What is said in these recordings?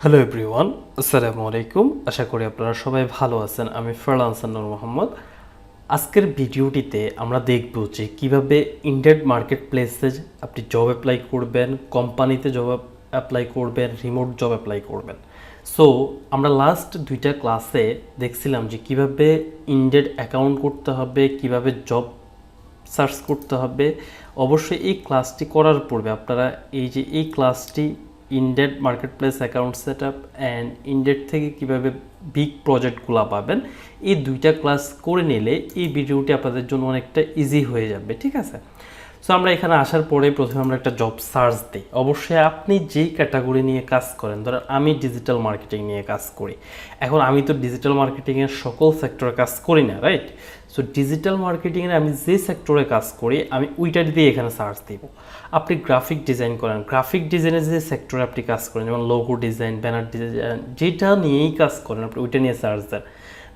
Hello everyone, আসসালামু আলাইকুম। আশা করি আপনারা সবাই ভালো আছেন। আমি ফ্রিল্যান্সার নূর মোহাম্মদ। আজকের ভিডিওটিতে আমরা দেখব যে কিভাবে ইন্ডিয়ান মার্কেট প্লেসে আপনি জব অ্যাপ্লাই করবেন, কোম্পানিতে জব অ্যাপ্লাই করবেন, রিমোট জব অ্যাপ্লাই করবেন। সো আমরা লাস্ট দুইটা ক্লাসে দেখছিলাম যে কিভাবে ইন্ডিয়ান অ্যাকাউন্ট করতে হবে, কিভাবে জব সার্চ করতে হবে। অবশ্যই এই ক্লাসটি করার পূর্বে আপনারা এই ক্লাসটি ended market place account set up and ended থেকে কীভাবে বিগ প্রজেক্টগুলো পাবেন, এই দুইটা ক্লাস করে নিলে এই ভিডিওটি আপনাদের জন্য অনেকটা ইজি হয়ে যাবে। ঠিক আছে? সো আমরা এখানে আসার পরে প্রথমে আমরা একটা জব সার্চ দিই। অবশ্যই আপনি যেই ক্যাটাগরি নিয়ে কাজ করেন, ধরেন আমি ডিজিটাল মার্কেটিং নিয়ে কাজ করি। এখন আমি তো ডিজিটাল মার্কেটিংয়ের সকল সেক্টরে কাজ করি না, রাইট? সো ডিজিটাল মার্কেটিংয়ের আমি যে সেক্টরে কাজ করি আমি ওইটা দিয়ে এখানে সার্চ দিব। আপনি গ্রাফিক ডিজাইন করেন, গ্রাফিক ডিজাইনের যে সেক্টরে আপনি কাজ করেন, যেমন লোগো ডিজাইন, ব্যানার ডিজাইন, যেটা নিয়েই কাজ করেন আপনি ওইটা নিয়ে সার্চ দেন।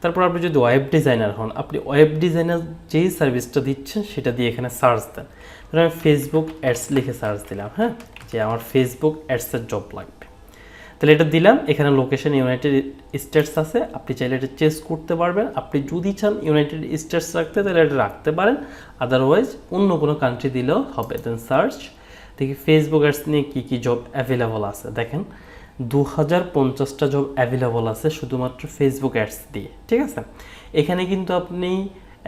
তারপর আপনি যদি ওয়েব ডিজাইনার হন, আপনি ওয়েব ডিজাইনার যেই সার্ভিসটা দিচ্ছেন সেটা দিয়ে এখানে সার্চ দেন। ধরুন আমি ফেসবুক অ্যাডস লিখে সার্চ দিলাম, হ্যাঁ, যে আমার ফেসবুক অ্যাডসের জব লাগবে। তাহলে এটা দিলাম। এখানে লোকেশন ইউনাইটেড স্টেটস আছে, আপনি চাইলে এটা চেঞ্জ করতে পারবেন। আপনি যদি চান ইউনাইটেড স্টেটস রাখতে তাহলে এটা রাখতে পারেন, আদারওয়াইজ অন্য কোনো কান্ট্রি দিলেও হবে। দেন সার্চ দেখি ফেসবুক অ্যাডস নিয়ে কী কী জব অ্যাভেলেবল আছে। দেখেন 2050টা জব অ্যাভেলেবল আছে শুধুমাত্র ফেসবুক অ্যাডস দিয়ে। ঠিক আছে? এখানে কিন্তু আপনি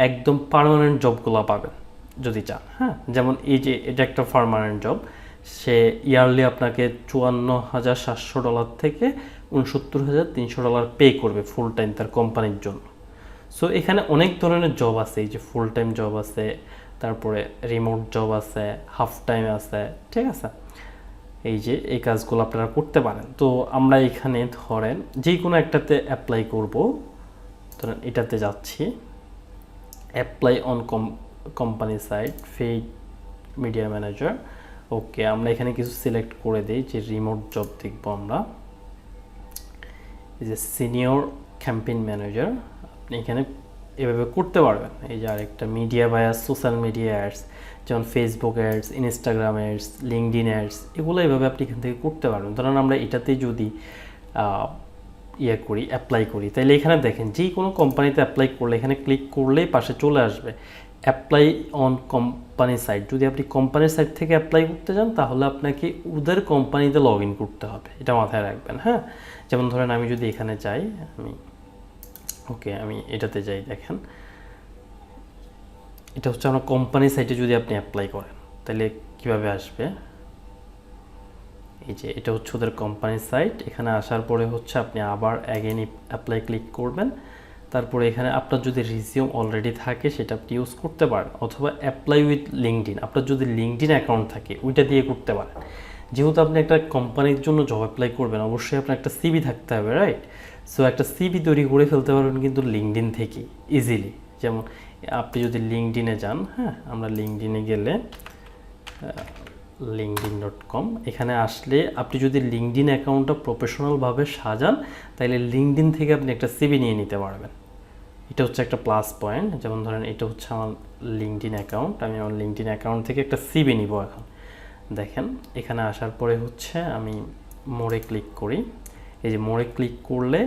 একদম পার্মানেন্ট জবগুলো পাবেন যদি চান। হ্যাঁ, যেমন এই যে এটা একটা পার্মানেন্ট জব, সে ইয়ারলি আপনাকে $54,700 থেকে $69,300 পে করবে ফুল টাইম তার কোম্পানির জন্য। সো এখানে অনেক ধরনের জব আছে, এই যে ফুল টাইম জব আছে, তারপরে রিমোট জব আছে, হাফ টাইম আছে। ঠিক আছে? এই যে এই কাজগুলো আপনারা করতে পারেন। তো আমরা এখানে ধরেন যে কোনো একটাতে অ্যাপ্লাই করব। ধরেন এটাতে যাচ্ছি, apply on company site, paid media manager. Okay, আমরা এখানে কিছু সিলেক্ট করে দিই যে রিমোট জব দেখবো আমরা। এই যে সিনিয়র ক্যাম্পেইন ম্যানেজার, আপনি এখানে এভাবে করতে পারবেন। এই যে আরেকটা media buyer, social media ads, যেমন Facebook ads, Instagram ads, LinkedIn ads, এগুলো এভাবে আপনি এখান থেকে করতে পারবেন। ধরুন আমরা এটাতেই যদি অ্যাপ্লাই করি, তাহলে এখানে দেখেন যে কোনো কোম্পানিতে অ্যাপ্লাই করলে এখানে ক্লিক করলেই পাশে চলে আসবে অ্যাপ্লাই অন কোম্পানি সাইট। যদি আপনি কোম্পানির সাইট থেকে অ্যাপ্লাই করতে চান তাহলে আপনাকে ওদের কোম্পানিতে লগ ইন করতে হবে, এটা মাথায় রাখবেন। হ্যাঁ, যেমন ধরেন আমি যদি এখানে যাই, আমি এটাতে যাই। দেখেন এটা হচ্ছে আমার কোম্পানি সাইটে যদি আপনি অ্যাপ্লাই করেন তাহলে কিভাবে আসবে। এই যে এটা হচ্ছে ওদের কোম্পানি সাইট। এখানে আসার পরে হচ্ছে আপনি আবার অ্যাগেন অ্যাপ্লাই ক্লিক করবেন। তারপরে এখানে আপনার যদি রিজিউম অলরেডি থাকে সেটা আপনি ইউজ করতে পারেন, অথবা অ্যাপ্লাই উইথ লিঙ্কডইন, আপনার যদি লিঙ্কডইন অ্যাকাউন্ট থাকে ওইটা দিয়ে করতে পারেন। যেহেতু আপনি একটা কোম্পানির জন্য জব অ্যাপ্লাই করবেন, অবশ্যই আপনার একটা সিভি থাকতে হবে, রাইট? সো একটা সিভি তৈরি করে ফেলতে পারবেন কিন্তু লিঙ্কডইন থেকেই ইজিলি। যেমন আপনি যদি লিঙ্কডইনে যান, হ্যাঁ, আমরা লিঙ্কডইনে গেলে linkedin.com, এখানে আসলে আপনি যদি লিঙ্কডইন অ্যাকাউন্টটা প্রফেশনালভাবে সাজান তাহলে লিঙ্কডইন থেকে আপনি একটা সিভি নিয়ে নিতে পারবেন। এটা হচ্ছে একটা প্লাস পয়েন্ট। যেমন ধরেন এটা হচ্ছে আমার লিঙ্কডইন অ্যাকাউন্ট, আমি আমার লিঙ্কডইন অ্যাকাউন্ট থেকে একটা সিভি নিব। এখন দেখেন এখানে আসার পরে হচ্ছে আমি মোড়ে ক্লিক করি। এই যে মোড়ে ক্লিক করলে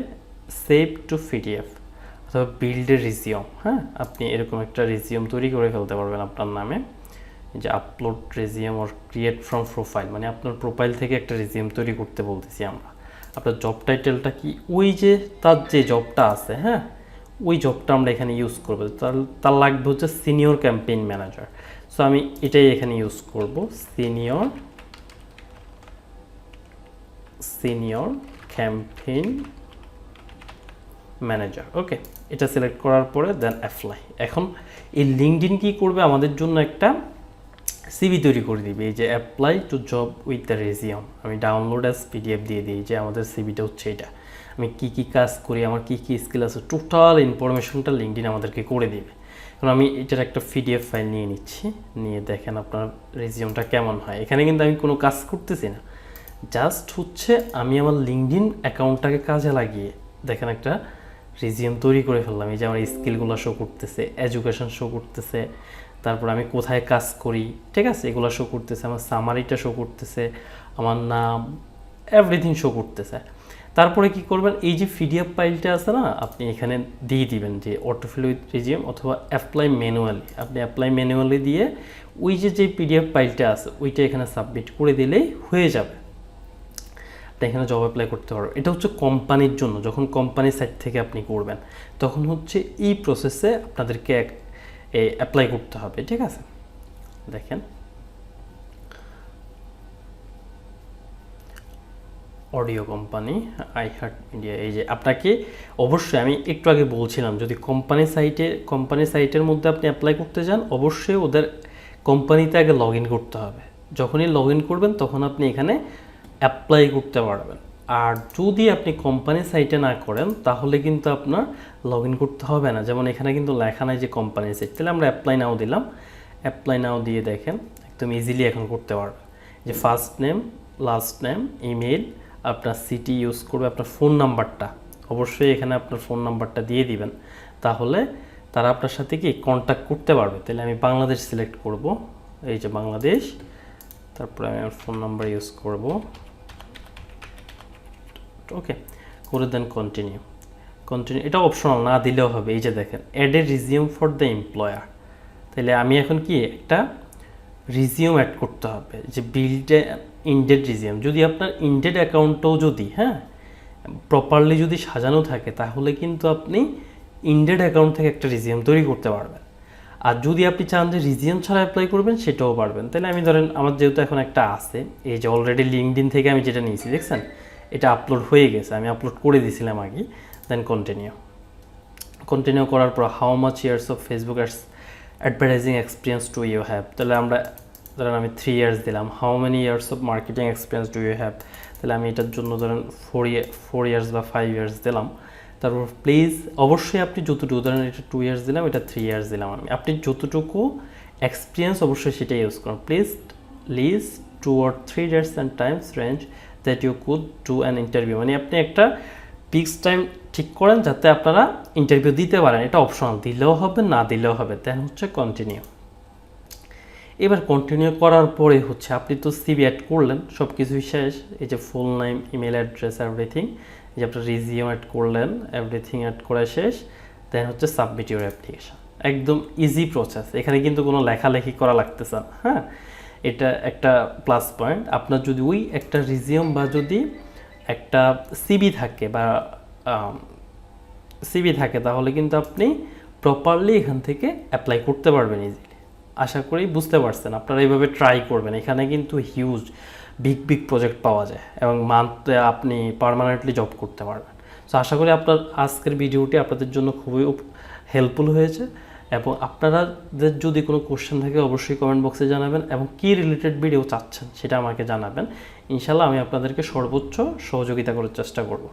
সেভ টু পিডিএফ অথবা বিল্ড এ রিজিউম, হ্যাঁ, আপনি এরকম একটা রিজিউম তৈরি করে ফেলতে পারবেন আপনার নামে। যে upload resume or create from profile, মানে আপনার প্রোফাইল থেকে একটা রেজিউম তৈরি করতে বলতেছি আমরা। আপনার জব টাইটেলটা কি, ওই যে তার যে জবটা আছে, হ্যাঁ, ওই জবটা আমরা এখানে ইউজ করবো। তার লাগবে হচ্ছে সিনিয়র ক্যাম্পেইন ম্যানেজার। সো আমি এটাই এখানে ইউজ করব, সিনিয়র ক্যাম্পেইন ম্যানেজার। ওকে, এটা সিলেক্ট করার পরে দেন অ্যাপ্লাই। এখন এই লিঙ্কডইন কি করবে, আমাদের জন্য একটা সিভি তৈরি করে দিবে। এই যে apply to job with the resume, আমি ডাউনলোড অ্যাজ পিডিএফ দিয়ে দিই যে আমাদের সিভিটা হচ্ছে এটা, আমি কি কি কাজ করি, আমার কি কি স্কিল আছে, টোটাল ইনফরমেশনটা লিঙ্কডইন আমাদেরকে করে দিবে। কারণ আমি এটার একটা পিডিএফ ফাইল নিয়ে নিচ্ছি, নিয়ে দেখেন আপনার রেজিউমটা কেমন হয়। এখানে কিন্তু আমি কোনো কাজ করতেছি না, জাস্ট হচ্ছে আমি আমার লিঙ্কডইন অ্যাকাউন্টটাকে কাজে লাগিয়ে দেখেন একটা রেজিউম তৈরি করে ফেললাম। এই যে আমার স্কিলগুলো শো করতেছে, এডুকেশন শো করতেছে, তারপর আমি কোথায় কাজ করি, ঠিক আছে, এগুলো শো করতেছে, আমার সামারিটা শো করতেছে, আমার নাম, এভরিথিং শো করতেছে। তারপরে কি করবেন, এই যে পিডিএফ ফাইলটা আছে না, আপনি এখানে দিয়ে দিবেন যে অটোফিল উইথ রিজিউম অথবা অ্যাপ্লাই ম্যানুয়ালি। আপনি অ্যাপ্লাই ম্যানুয়ালি দিয়ে ওই যে পিডিএফ ফাইলটা আছে ওইটা এখানে সাবমিট করে দিলেই হয়ে যাবে। আপনি এখানে জব অ্যাপ্লাই করতে পারবেন। এটা হচ্ছে কোম্পানির জন্য, যখন কোম্পানি সাইট থেকে আপনি করবেন তখন হচ্ছে এই প্রসেসে আপনাদেরকে অ্যাপ্লাই করতে হবে, ঠিক আছে। দেখেন audio company I hurt media, এই যে আপনাকে অবশ্যই আমি একটু আগে বলছিলাম যদি কোম্পানি সাইটের মধ্যে আপনি অ্যাপ্লাই করতে যান অবশ্যই ওদের কোম্পানিতে আগে লগ ইন করতে হবে। যখনই লগ ইন করবেন তখন আপনি এখানে অ্যাপ্লাই করতে পারবেন। আর যদি আপনি কোম্পানি সাইটে না করেন তাহলে কিন্তু আপনার লগ ইন করতে হবে না। যেমন এখানে কিন্তু লেখা নাই যে কোম্পানি সাইট, তাহলে আমরা অ্যাপ্লাই নাও দিলাম। অ্যাপ্লাই নাও দিয়ে দেখেন একদম ইজিলি এখন করতে পারবেন। যে first name, last name, email, আপনার সিটি ইউজ করবে, আপনার ফোন নাম্বারটা অবশ্যই এখানে আপনার ফোন নাম্বারটা দিয়ে দিবেন, তাহলে তারা আপনার সাথে কি কন্ট্যাক্ট করতে পারবে। তাহলে আমি বাংলাদেশ সিলেক্ট করব, এই যে বাংলাদেশ, তারপরে আমি আমার ফোন নাম্বার ইউজ করব, ওকে করে দেন কন্টিনিউ। এটা অপশনাল, না দিলেও হবে। এই যে দেখেন add a resume for the employer, তাহলে আমি এখন কি একটা রিজিউম অ্যাড করতে হবে, যে বিল্ড ইনডেড রিজিউম। যদি আপনার ইনডেড অ্যাকাউন্টটাও যদি প্রপারলি যদি সাজানো থাকে তাহলে কিন্তু আপনি ইনডেড অ্যাকাউন্ট থেকে একটা রিজিউম তৈরি করতে পারবেন। আর যদি আপনি চান যে রিজিউম ছাড়া অ্যাপ্লাই করবেন সেটাও পারবেন। তাহলে আমি ধরেন আমার যেহেতু এখন একটা আছে, এই যে অলরেডি লিঙ্কডইন থেকে আমি যেটা নিয়েছি দেখছেন এটা আপলোড হয়ে গেছে, আমি আপলোড করে দিয়েছিলাম আগে। দেন কন্টিনিউ করার পর how much years of Facebook advertising experience do you have, তাহলে আমরা ধরেন আমি 3 ইয়ার্স দিলাম। How many years of marketing experience do you have, তাহলে আমি এটার জন্য ধরেন 4 ইয়ার্স বা 5 ইয়ার্স দিলাম। তারপর প্লিজ অবশ্যই আপনি যতটুকু ধরেন এটা 2 ইয়ার্স দিলাম, এটা 3 ইয়ার্স দিলাম আমি, আপনি যতটুকু এক্সপিরিয়েন্স অবশ্যই সেটা ইউজ করুন। Please list 2 or 3 dates and times range that you could do an interview, মানে আপনি একটা ফিক্স টাইম ঠিক করেন যাতে আপনারা ইন্টারভিউ দিতে পারেন। এটা অপশনাল, দিলেও হবে না দিলেও হবে। দেন হচ্ছে কন্টিনিউ। এবার কন্টিনিউ করার পরে হচ্ছে আপনি তো সিভি অ্যাড করলেন, সব কিছুই শেষ। এই যে full name, email address, everything, এই যে আপনার রিজিউম অ্যাড করলেন, এভরিথিং অ্যাড করা শেষ। দেন হচ্ছে সাবমিট ইউর অ্যাপ্লিকেশন। একদম ইজি প্রসেস, এখানে কিন্তু কোনো লেখালেখি করা লাগতেছে না। হ্যাঁ, এটা একটা প্লাস পয়েন্ট। আপনার যদি ওই একটা রিজিউম বা যদি একটা সিভি থাকে তাহলে কিন্তু আপনি প্রপারলি এখান থেকে অ্যাপ্লাই করতে পারবেন ইজিলি। আশা করি বুঝতে পারছেন। আপনারা এইভাবে ট্রাই করবেন। এখানে কিন্তু হিউজ বিগ প্রজেক্ট পাওয়া যায় এবং মান্থে আপনি পার্মানেন্টলি জব করতে পারবেন। সো আশা করি আপনার আজকের ভিডিওটি আপনাদের জন্য খুবই হেল্পফুল হয়েছে। এবং আপনাদের যদি কোনো কোশ্চেন থাকে অবশ্যই কমেন্ট বক্সে জানাবেন এবং কী রিলেটেড ভিডিও চাচ্ছেন সেটা আমাকে জানাবেন। ইনশাল্লাহ আমি আপনাদেরকে সর্বোচ্চ সহযোগিতা করার চেষ্টা করব।